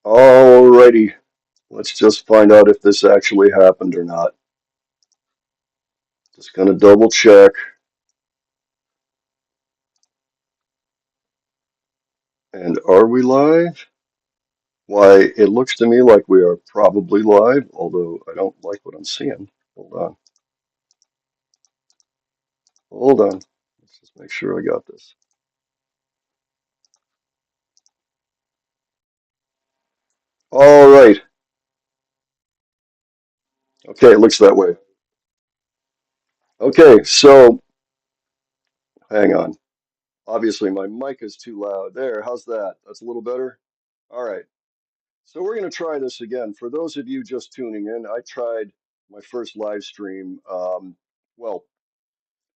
Alrighty, let's just find out if this actually happened or not. Just gonna double check. And are we live? Why, it looks to me like we are probably live, although I don't like what I'm seeing. Hold on. Hold on. Let's just make sure I got this. All right. Okay, it looks that way. Okay, so hang on. Obviously, my mic is too loud. There, how's that? That's a little better? All right. So we're going to try this again. For those of you just tuning in, I tried my first live stream. Well,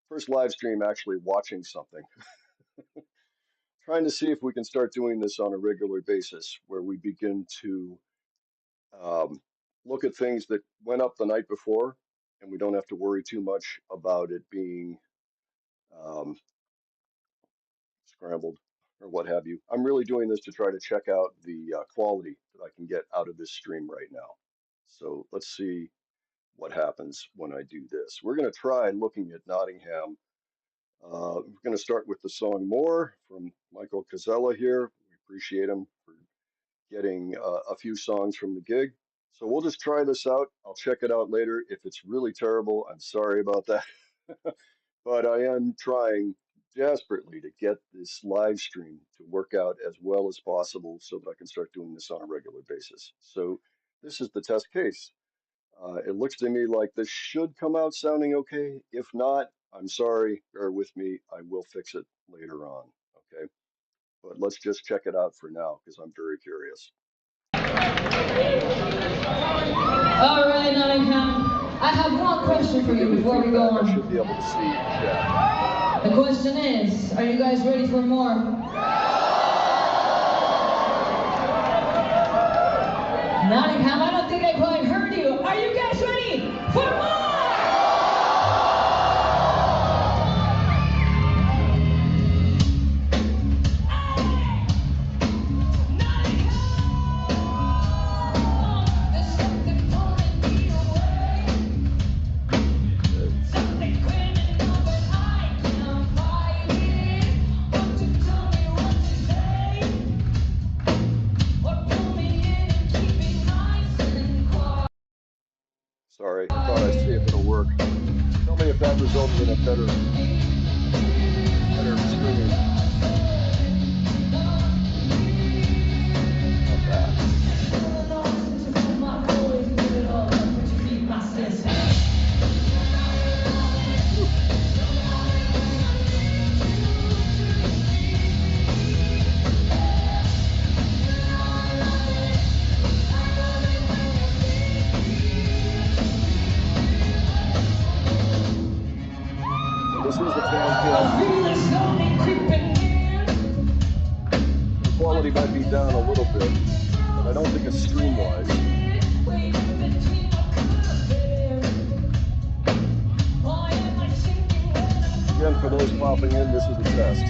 first live stream actually watching something, trying to see if we can start doing this on a regular basis, where we begin to um, look at things that went up the night before, and we don't have to worry too much about it being um, scrambled or what have you. I'm really doing this to try to check out the quality that I can get out of this stream right now. So let's see what happens when I do this. We're going to try looking at Nottingham. We're going to start with the song More from Michael Casella here. We appreciate him for getting a few songs from the gig. So we'll just try this out. I'll check it out later. If it's really terrible, I'm sorry about that. But I am trying desperately to get this live stream to work out as well as possible so that I can start doing this on a regular basis. So this is the test case. It looks to me like this should come out sounding okay. If not, I'm sorry, bear with me. I will fix it later on. Okay. But let's just check it out for now because I'm very curious. All right, Nottingham. I have one question for you before we go on. I should be able to see chat. The question is, are you guys ready for more? Nottingham, I don't think I quite heard you. Are you guys ready for more? Sorry, I thought I'd see if it'll work. Tell me if that resulted in a better screen. Not bad. This is the fan The quality might be down a little bit, but I don't think it's stream-wise. Again, for those popping in, this is a test.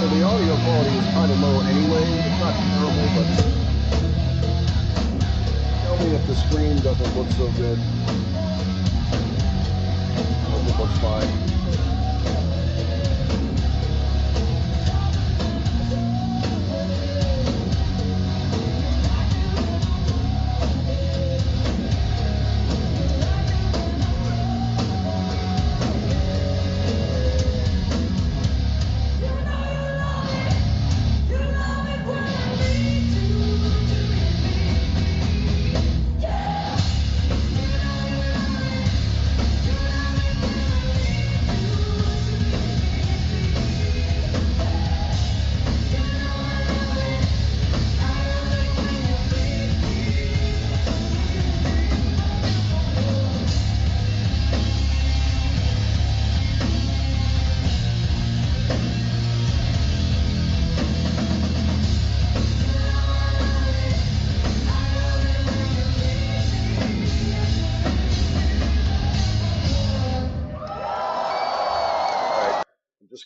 The audio quality is kind of low anyway. It's not terrible, but tell me if the screen doesn't look so good. I hope it looks fine.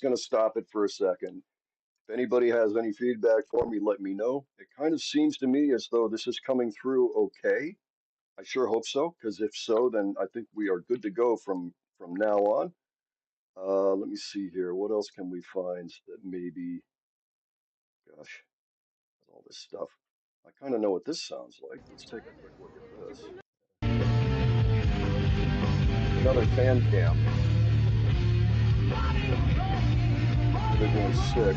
just going to stop it for a second. If anybody has any feedback for me, let me know. It kind of seems to me as though this is coming through okay. I sure hope so, because if so, then I think we are good to go from now on. Let me see here. What else can we find that maybe, gosh, all this stuff. I kind of know what this sounds like. Let's take a quick look at this. Another fan cam. Individually sick.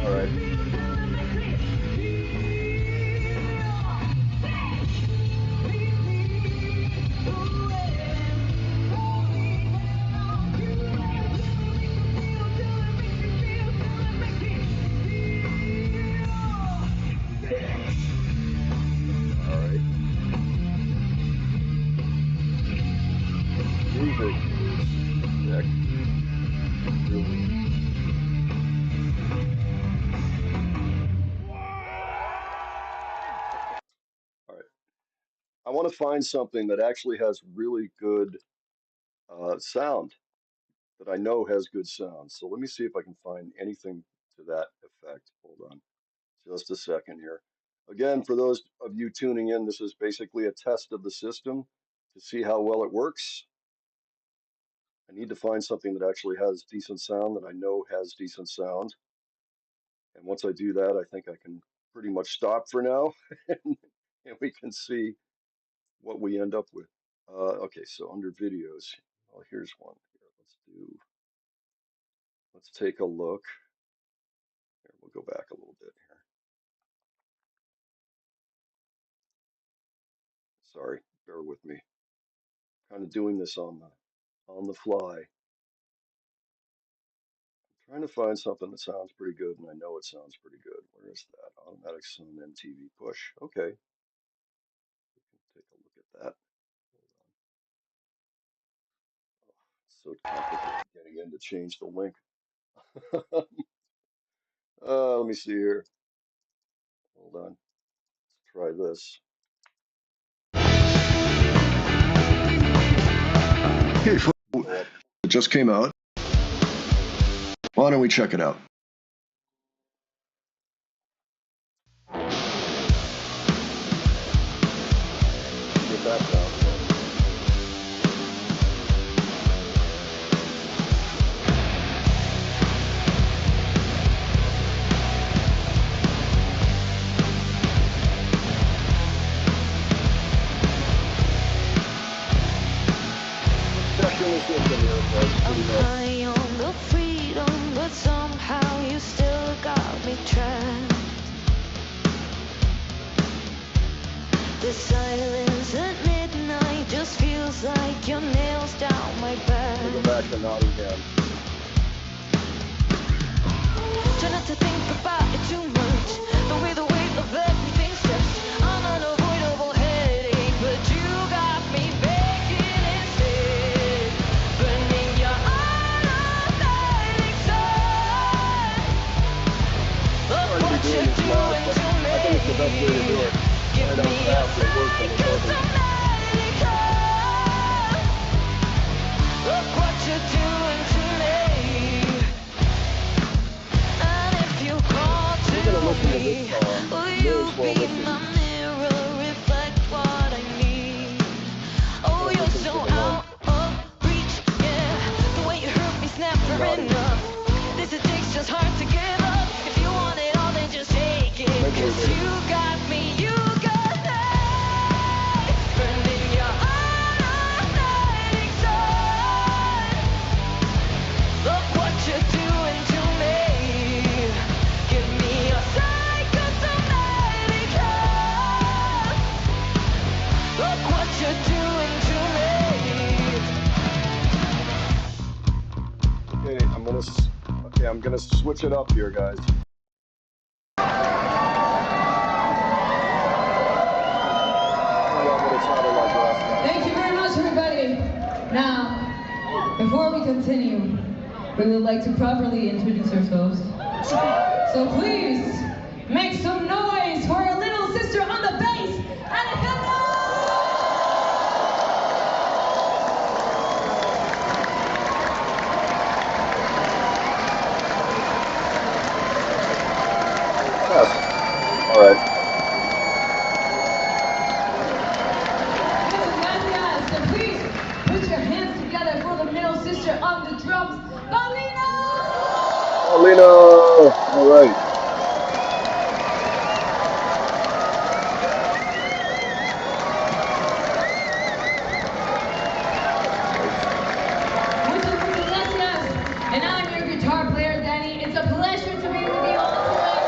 All right. All right. Music is sick. Really. All right. I want to find something that actually has really good sound, that I know has good sound. So let me see if I can find anything to that effect. Hold on just a second here. Again, for those of you tuning in, this is basically a test of the system to see how well it works. I need to find something that actually has decent sound, that I know has decent sound. And once I do that, I think I can pretty much stop for now and we can see what we end up with. Okay, so under videos, well, here's one. Here, let's take a look. Here, we'll go back a little bit here. Sorry, bear with me. Kind of doing this on the fly. I'm trying to find something that sounds pretty good, and I know it sounds pretty good. Where is that? Automatic Sound MTV push. Okay. We can take a look at that. It's so complicated getting in to change the link. Let me see here. Hold on. Let's try this. Okay, it just came out. Why don't we check it out? Get that sound. I'm high on the freedom, but somehow you still got me trapped. The silence at midnight just feels like your nails down my back. Go back to Nottingham. Try not to think about it too much. The way the weight of everything steps. I'm an unavoidable headache, but you got me baking instead. Burning your automatic sun. Look what you're doing to me. I think it's the best way to do it. Give me a psychosomatic hug. Look what you're doing to me. And if you call to me, will you be my mirror, reflect what I need? Oh, you're so out of reach, yeah. The way you hurt me, snap for enough. This addiction's just hard to give up. If you want it all, then just take it. 'Cause you got me, you got me. Burning your automatic sun. Look what you're doing to me. Give me a psychosomatic hug. Look what you're doing to me. Okay, I'm gonna switch it up here, guys. Thank you very much, everybody. Now, before we continue, we would like to properly introduce ourselves. So please, make some noise for our little sister on the bass, Alejandra! Yes. All right. Gracias. So please, put your hands together for the middle sister on the drums, Paulina! Paulina. All right. Nice. Muchas gracias. And I'm your guitar player, Danny. It's a pleasure to be with you all tonight.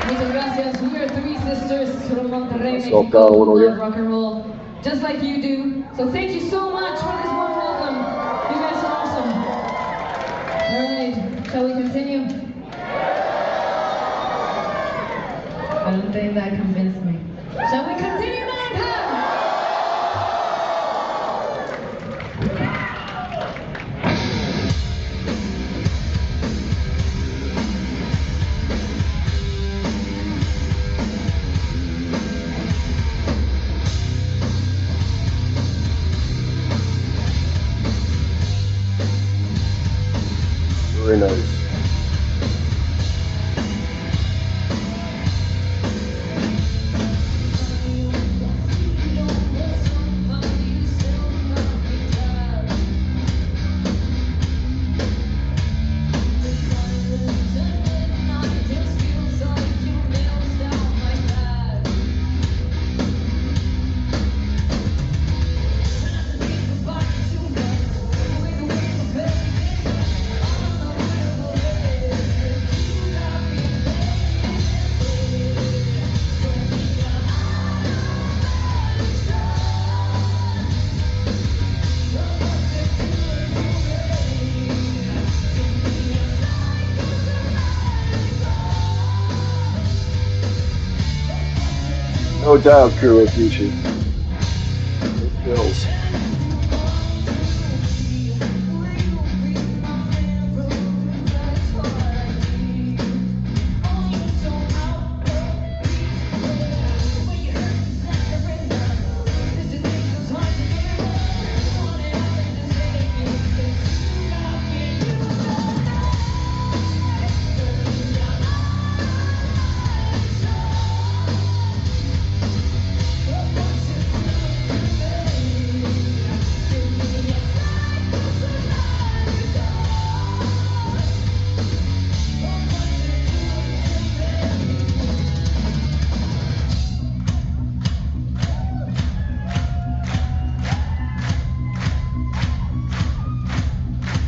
Muchas gracias. We are three sisters from Monterrey, Myself Mexico, down a who little love here. rock and roll, just like you do. So thank you so much for this warm welcome. You guys are awesome. All right, shall we continue? I don't think that convinced me. Shall we continue, Nottingham? Very nice. No doubt, Kurokishi. It kills.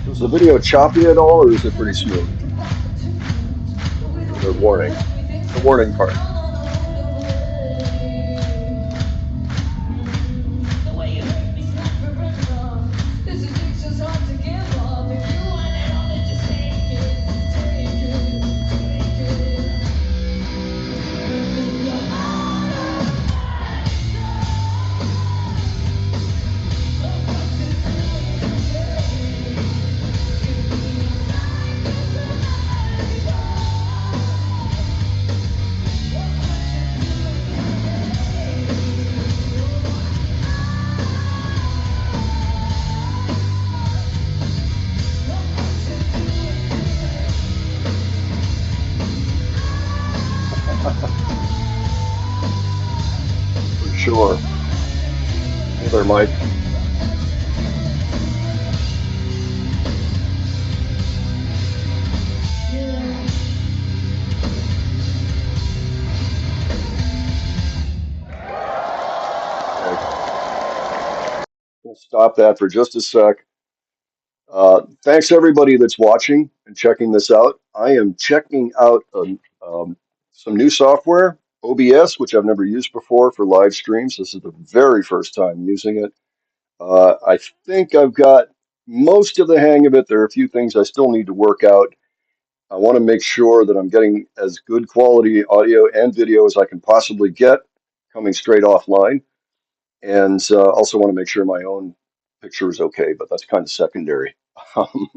Was the video choppy at all, or is it pretty smooth? For the warning. The warning part. For sure. Hey there, Mike. Okay. We'll stop that for just a sec. Thanks everybody that's watching and checking this out. I am checking out some new software, OBS, which I've never used before for live streams. This is the very first time using it. I think I've got most of the hang of it. There are a few things I still need to work out. I want to make sure that I'm getting as good quality audio and video as I can possibly get coming straight offline, and also want to make sure my own picture is okay, but that's kind of secondary. Um,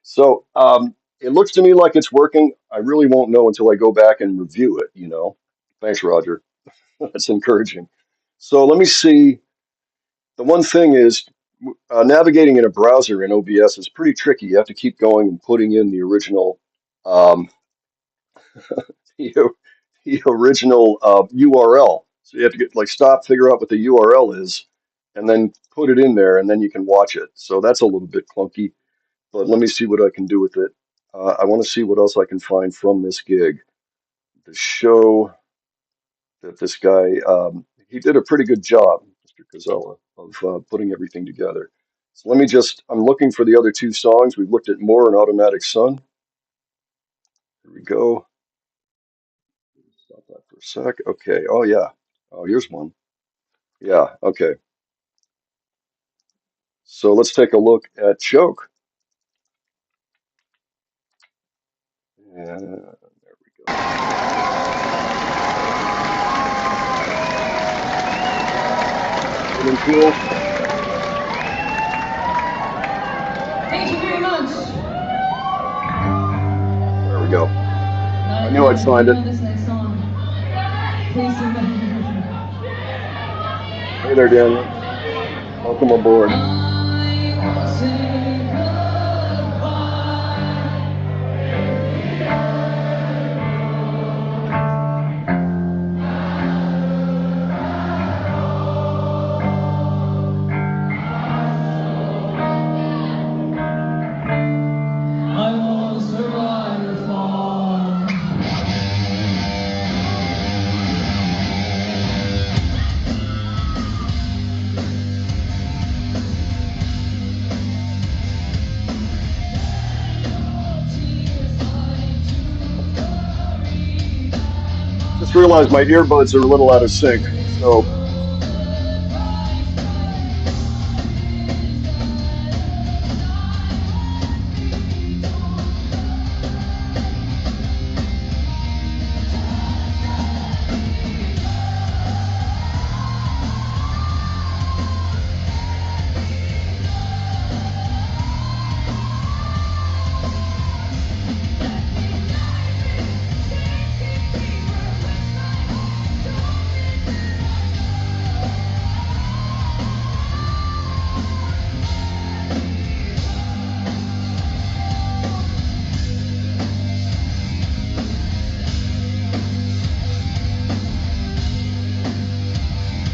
so it looks to me like it's working. I really won't know until I go back and review it, you know. Thanks, Roger. That's encouraging. So let me see. The one thing is navigating in a browser in OBS is pretty tricky. You have to keep going and putting in the original um, the, the original URL. So you have to get like stop, figure out what the URL is, and then put it in there, and then you can watch it. So that's a little bit clunky, but let me see what I can do with it. I want to see what else I can find from this gig to show that this guy he did a pretty good job, Mr. Cazella, of putting everything together. So let me just, I'm looking for the other two songs. We've looked at More and Automatic Sun. Here we go. Stop that for a sec. Okay. Oh, yeah. Oh, here's one. Yeah. Okay. So let's take a look at Choke. And there we go. Feeling cool? Thank you very much. There we go. I knew I'd Nottingham, find you it. know this next song. Please sing back. Hey there, Daniel. Welcome aboard. I say I won't survive the fall. Just realized my earbuds are a little out of sync. So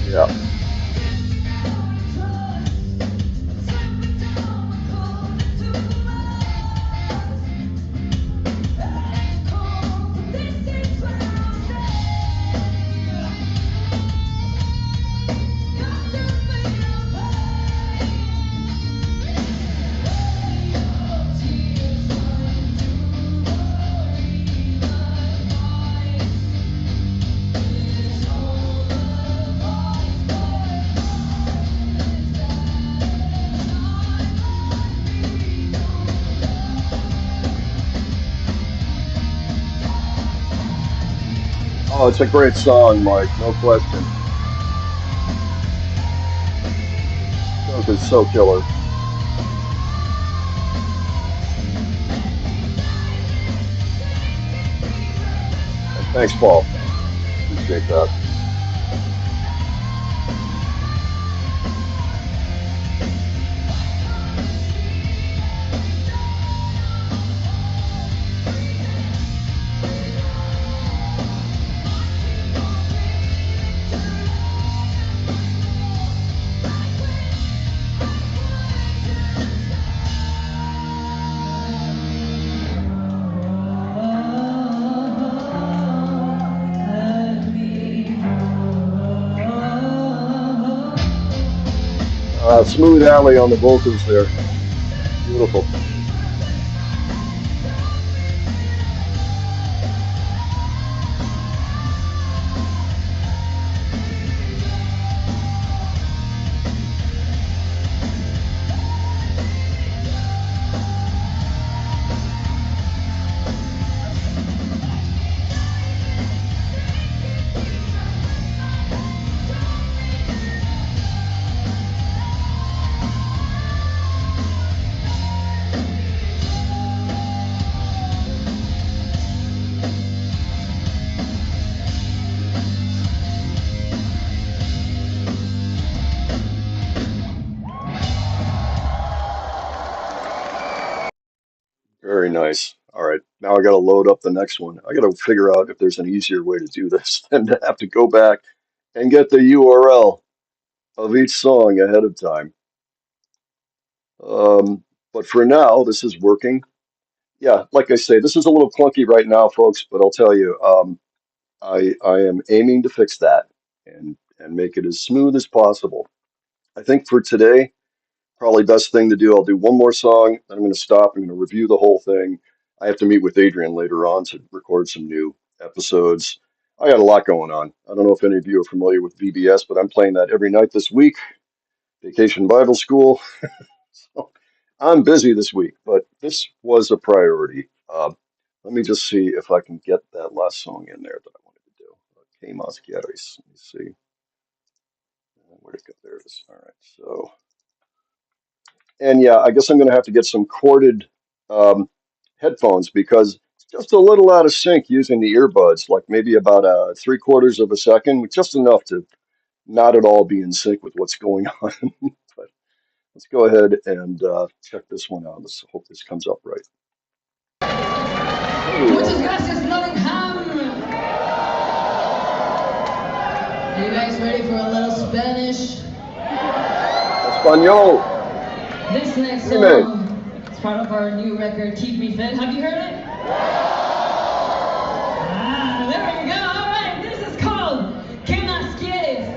yeah. Oh, it's a great song, Mike. No question. Choke is so killer. And thanks, Paul. Appreciate that. Smooth alley on the vocals there. Beautiful. nice. All right, now I got to load up the next one. I got to figure out if there's an easier way to do this than to have to go back and get the URL of each song ahead of time. Um, but for now, this is working. Yeah, like I say, this is a little clunky right now, folks, but I'll tell you, I am aiming to fix that and make it as smooth as possible. I think for today, probably best thing to do, I'll do one more song, then I'm going to stop. I'm going to review the whole thing. I have to meet with Adrian later on to record some new episodes. I got a lot going on. I don't know if any of you are familiar with VBS, but I'm playing that every night this week. Vacation Bible School. So I'm busy this week, but this was a priority. Let me just see if I can get that last song in there that I wanted to do. Que Mas Quieres. Let me see. Where'd it go? There it is. All right. So, and yeah, I guess I'm going to have to get some corded um, headphones because it's just a little out of sync using the earbuds, like maybe about 3/4 of a second, just enough to not at all be in sync with what's going on. But let's go ahead and check this one out. Let's hope this comes up right. Muchas gracias, Nottingham. Are you guys ready for a little Spanish? Espanol. This next Remake. song is part of our new record, Keep Me Fit. Have you heard it? Ah, there we go. All right, this is called ¿Qué más quieres?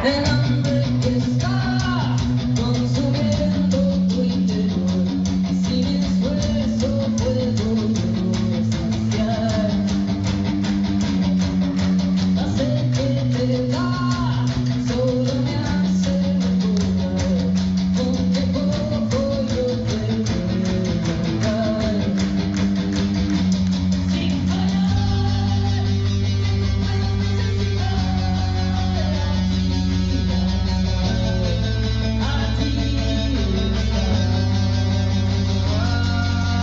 El hambre que está consumiendo tu interior. Sin esfuerzo puedo yo saciar. La sed que te da solo me hace recordar con qué poco yo te puedo dar. Sin fallar, a ti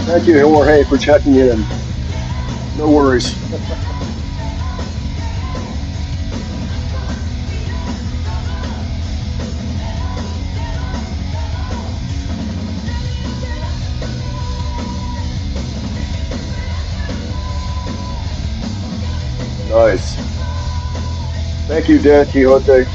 Thank you, Jorge, for checking in. No worries. Nice. Thank you, Dan Quixote.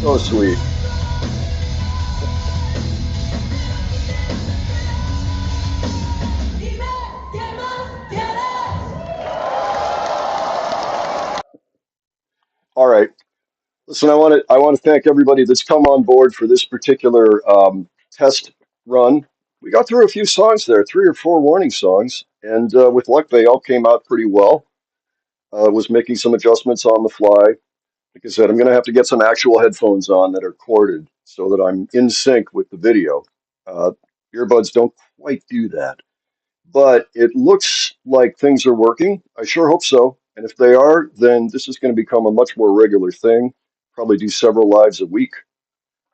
So sweet. All right. Listen, I want to thank everybody that's come on board for this particular test run. We got through a few songs there, 3 or 4 warning songs, and with luck, they all came out pretty well. Was making some adjustments on the fly. Like I said, I'm going to have to get some actual headphones on that are corded so that I'm in sync with the video. Uh, Earbuds don't quite do that, but it looks like things are working. I sure hope so. And if they are, then this is going to become a much more regular thing. Probably do several lives a week,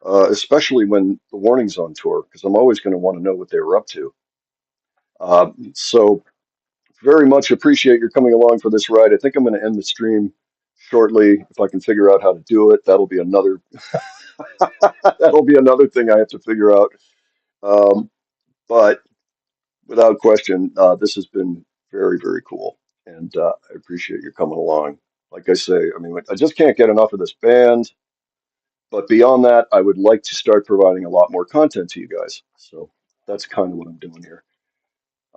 especially when the Warning's on tour, because I'm always going to want to know what they were up to. So very much appreciate your coming along for this ride. I think I'm going to end the stream shortly. If I can figure out how to do it, that'll be another that'll be another thing I have to figure out. Um, but without question, this has been very, very cool, and I appreciate your coming along. Like I say, I mean, I just can't get enough of this band. But beyond that, I would like to start providing a lot more content to you guys. So that's kind of what I'm doing here.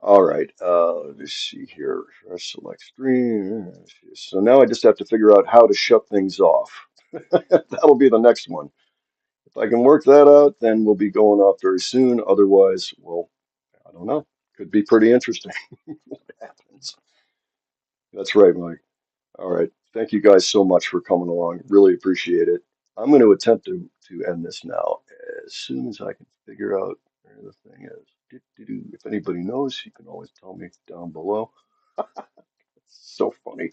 All right, let's see here. Select stream. So now I just have to figure out how to shut things off. That'll be the next one. If I can work that out, then we'll be going off very soon. Otherwise, well, I don't know. Could be pretty interesting what happens. That's right, Mike. All right. Thank you guys so much for coming along. Really appreciate it. I'm going to attempt to end this now as soon as I can figure out where the thing is. If anybody knows, you can always tell me down below. It's so funny.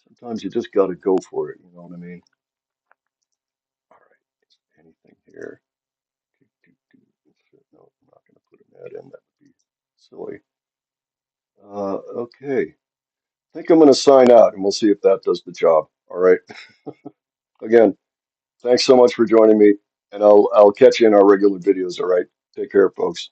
Sometimes you just got to go for it. You know what I mean? All right. Anything here? No, I'm not going to put an ad in. That would be silly. Okay. I think I'm going to sign out and we'll see if that does the job. All right. Again, thanks so much for joining me, and I'll catch you in our regular videos. All right. Take care, folks.